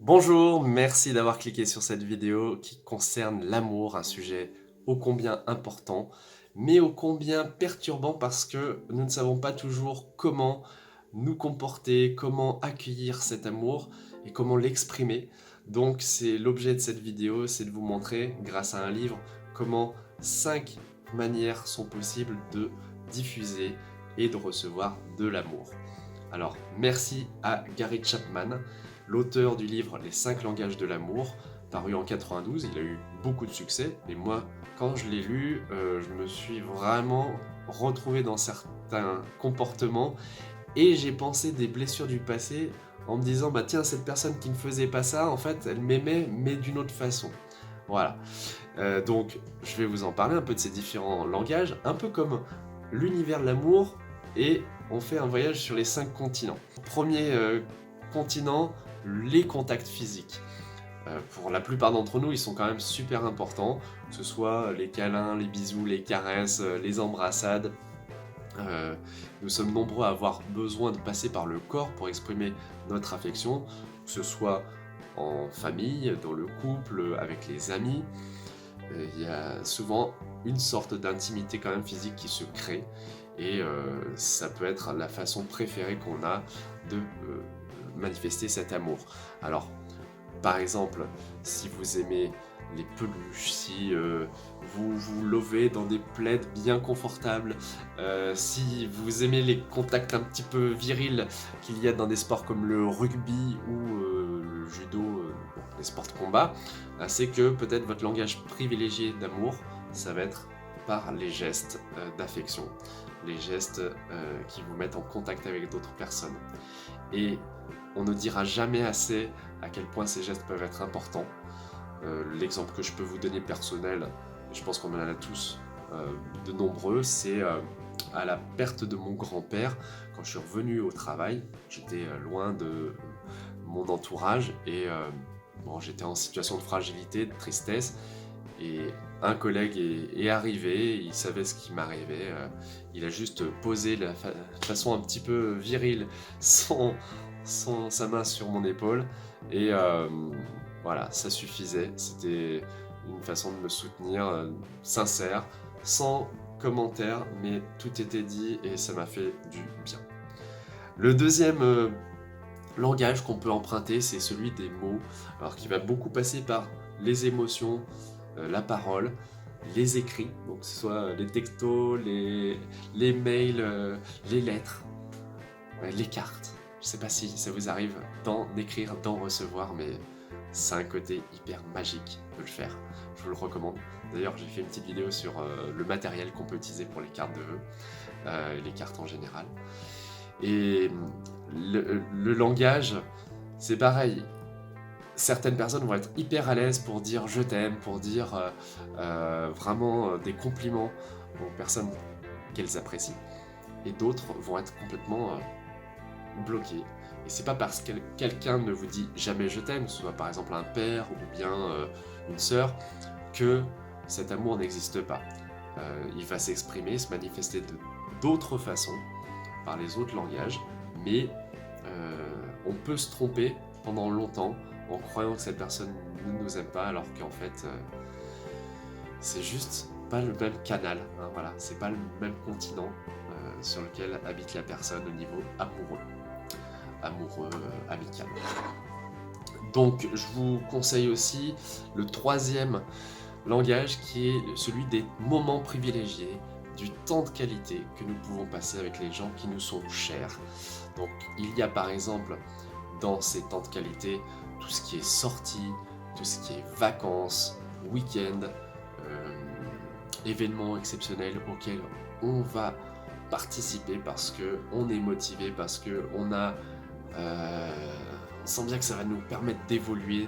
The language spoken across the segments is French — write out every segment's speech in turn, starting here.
Bonjour, merci d'avoir cliqué sur cette vidéo qui concerne l'amour, un sujet ô combien important, mais ô combien perturbant parce que nous ne savons pas toujours comment nous comporter, comment accueillir cet amour et comment l'exprimer. Donc c'est l'objet de cette vidéo, c'est de vous montrer, grâce à un livre, comment 5 manières sont possibles de diffuser et de recevoir de l'amour. Alors, merci à Gary Chapman, l'auteur du livre Les 5 langages de l'amour, paru en 92. Il a eu beaucoup de succès, et moi, quand je l'ai lu, je me suis vraiment retrouvé dans certains comportements, et j'ai pensé des blessures du passé en me disant, bah tiens, cette personne qui ne faisait pas ça, en fait, elle m'aimait, mais d'une autre façon. Voilà. Donc, je vais vous en parler un peu de ces différents langages, un peu comme l'univers de l'amour, et on fait un voyage sur les 5 continents. Premier continent, les contacts physiques. Pour la plupart d'entre nous, ils sont quand même super importants, que ce soit les câlins, les bisous, les caresses, les embrassades. Nous sommes nombreux à avoir besoin de passer par le corps pour exprimer notre affection, que ce soit en famille, dans le couple, avec les amis. Il y a souvent une sorte d'intimité quand même physique qui se crée, et ça peut être la façon préférée qu'on a de manifester cet amour. Alors, par exemple, si vous aimez les peluches, si vous vous lovez dans des plaids bien confortables, si vous aimez les contacts un petit peu virils qu'il y a dans des sports comme le rugby ou le judo, les sports de combat, c'est que peut-être votre langage privilégié d'amour, ça va être par les gestes d'affection, les gestes qui vous mettent en contact avec d'autres personnes. Et on ne dira jamais assez à quel point ces gestes peuvent être importants. L'exemple que je peux vous donner personnel, et je pense qu'on en a tous de nombreux, c'est à la perte de mon grand-père. Quand je suis revenu au travail, j'étais loin de mon entourage, et bon, j'étais en situation de fragilité, de tristesse, et un collègue est arrivé, il savait ce qui m'arrivait, il a juste posé de façon un petit peu virile sa main sur mon épaule, et voilà, ça suffisait. C'était une façon de me soutenir sincère, sans commentaire, mais tout était dit et ça m'a fait du bien. Le deuxième langage qu'on peut emprunter, c'est celui des mots, alors qui va beaucoup passer par les émotions, la parole, les écrits, donc que ce soit les textos, les mails, les lettres, les cartes. Je sais pas si ça vous arrive d'en écrire, d'en recevoir, mais c'est un côté hyper magique de le faire. Je vous le recommande. D'ailleurs, j'ai fait une petite vidéo sur le matériel qu'on peut utiliser pour les cartes de vœux, et les cartes en général. Et le langage, c'est pareil. Certaines personnes vont être hyper à l'aise pour dire je t'aime, pour dire vraiment des compliments aux personnes qu'elles apprécient. Et d'autres vont être complètement bloqués. Et c'est pas parce que quelqu'un ne vous dit jamais je t'aime, que ce soit par exemple un père ou bien une sœur, que cet amour n'existe pas. Il va s'exprimer, se manifester de d'autres façons, par les autres langages, mais on peut se tromper pendant longtemps en croyant que cette personne ne nous aime pas, alors qu'en fait c'est juste pas le même canal, hein, voilà, c'est pas le même continent sur lequel habite la personne au niveau amoureux, amical. Donc je vous conseille aussi le troisième langage qui est celui des moments privilégiés, du temps de qualité que nous pouvons passer avec les gens qui nous sont chers. Donc il y a par exemple dans ces temps de qualité tout ce qui est sortie, tout ce qui est vacances, week-end, événements exceptionnels auxquels on va participer parce qu'on est motivé, parce qu'on a on sent bien que ça va nous permettre d'évoluer,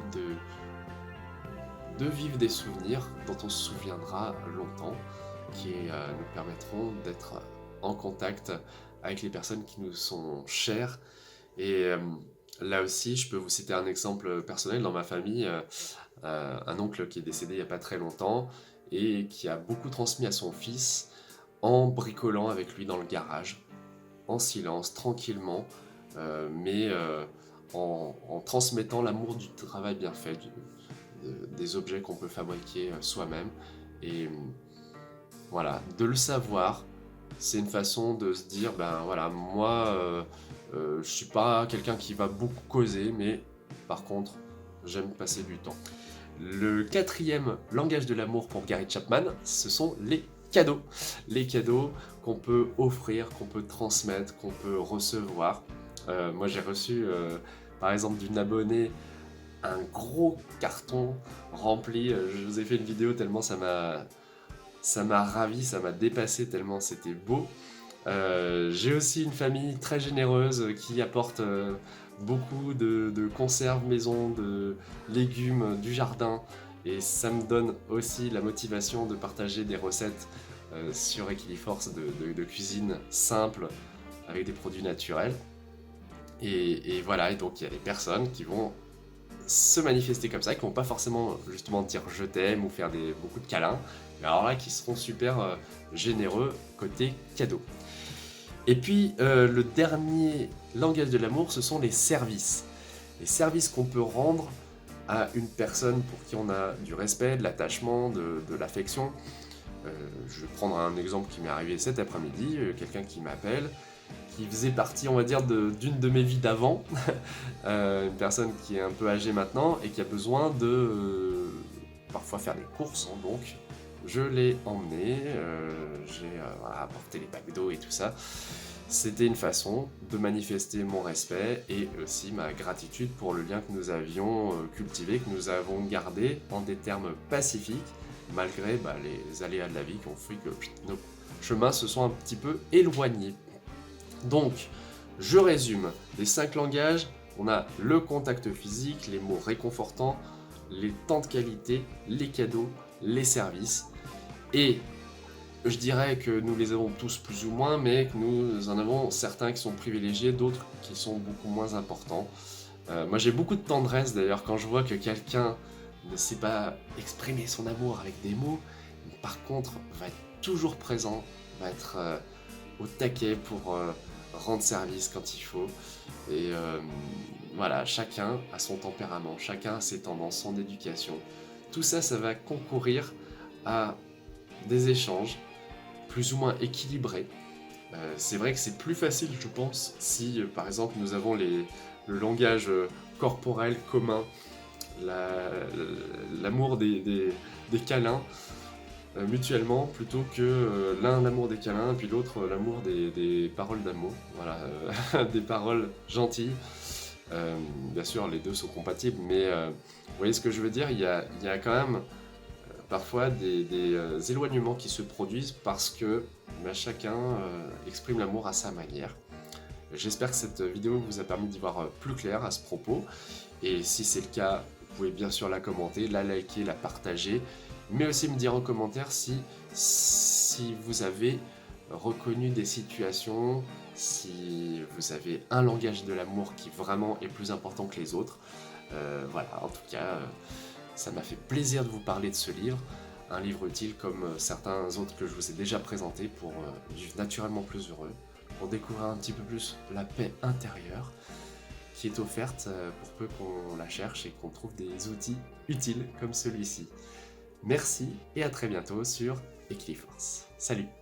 de vivre des souvenirs dont on se souviendra longtemps, qui nous permettront d'être en contact avec les personnes qui nous sont chères. Et là aussi, je peux vous citer un exemple personnel dans ma famille, un oncle qui est décédé il n'y a pas très longtemps et qui a beaucoup transmis à son fils en bricolant avec lui dans le garage, en silence, tranquillement, mais en transmettant l'amour du travail bien fait, des objets qu'on peut fabriquer soi-même. Et voilà, de le savoir, c'est une façon de se dire, ben voilà, moi, je suis pas quelqu'un qui va beaucoup causer, mais par contre, j'aime passer du temps. Le quatrième langage de l'amour pour Gary Chapman, ce sont les cadeaux. Les cadeaux qu'on peut offrir, qu'on peut transmettre, qu'on peut recevoir. Moi, j'ai reçu, par exemple, d'une abonnée, un gros carton rempli. Je vous ai fait une vidéo tellement ça m'a ravi, ça m'a dépassé tellement c'était beau. J'ai aussi une famille très généreuse qui apporte beaucoup de conserves maison, de légumes du jardin, et ça me donne aussi la motivation de partager des recettes sur Equiliforce de cuisine simple avec des produits naturels. Et voilà, et donc il y a des personnes qui vont se manifester comme ça, qui vont pas forcément justement dire je t'aime ou faire beaucoup de câlins, mais alors là qui seront super généreux côté cadeau. Et puis le dernier langage de l'amour, ce sont les services. Les services qu'on peut rendre à une personne pour qui on a du respect, de l'attachement, de l'affection. Je vais prendre un exemple qui m'est arrivé cet après-midi, quelqu'un qui m'appelle, qui faisait partie, on va dire, d'une de mes vies d'avant, une personne qui est un peu âgée maintenant et qui a besoin de parfois faire des courses, hein, donc je l'ai emmené, j'ai apporté les packs d'eau et tout ça. C'était une façon de manifester mon respect et aussi ma gratitude pour le lien que nous avions cultivé, que nous avons gardé en des termes pacifiques, malgré les aléas de la vie qui ont fait que nos chemins se sont un petit peu éloignés. Donc, je résume, les 5 langages, on a le contact physique, les mots réconfortants, les temps de qualité, les cadeaux, les services. Et je dirais que nous les avons tous plus ou moins, mais que nous en avons certains qui sont privilégiés, d'autres qui sont beaucoup moins importants. Moi j'ai beaucoup de tendresse d'ailleurs quand je vois que quelqu'un ne sait pas exprimer son amour avec des mots, mais par contre va être toujours présent, va être au taquet pour rendre service quand il faut. Et voilà, chacun a son tempérament, chacun a ses tendances, son éducation. Tout ça, ça va concourir à des échanges plus ou moins équilibrés. C'est vrai que c'est plus facile, je pense, si par exemple nous avons le langage corporel commun, l'amour des câlins mutuellement, plutôt que l'un l'amour des câlins, puis l'autre l'amour des paroles d'amour. Voilà, des paroles gentilles. Bien sûr, les deux sont compatibles, mais vous voyez ce que je veux dire, il y a quand même parfois des éloignements qui se produisent parce que chacun exprime l'amour à sa manière. J'espère que cette vidéo vous a permis d'y voir plus clair à ce propos, et si c'est le cas, vous pouvez bien sûr la commenter, la liker, la partager, mais aussi me dire en commentaire si vous avez reconnu des situations, si vous avez un langage de l'amour qui vraiment est plus important que les autres. Voilà, en tout cas, ça m'a fait plaisir de vous parler de ce livre, un livre utile comme certains autres que je vous ai déjà présentés pour vivre naturellement plus heureux, pour découvrir un petit peu plus la paix intérieure qui est offerte pour peu qu'on la cherche et qu'on trouve des outils utiles comme celui-ci. Merci et à très bientôt sur Equiliforce. Salut!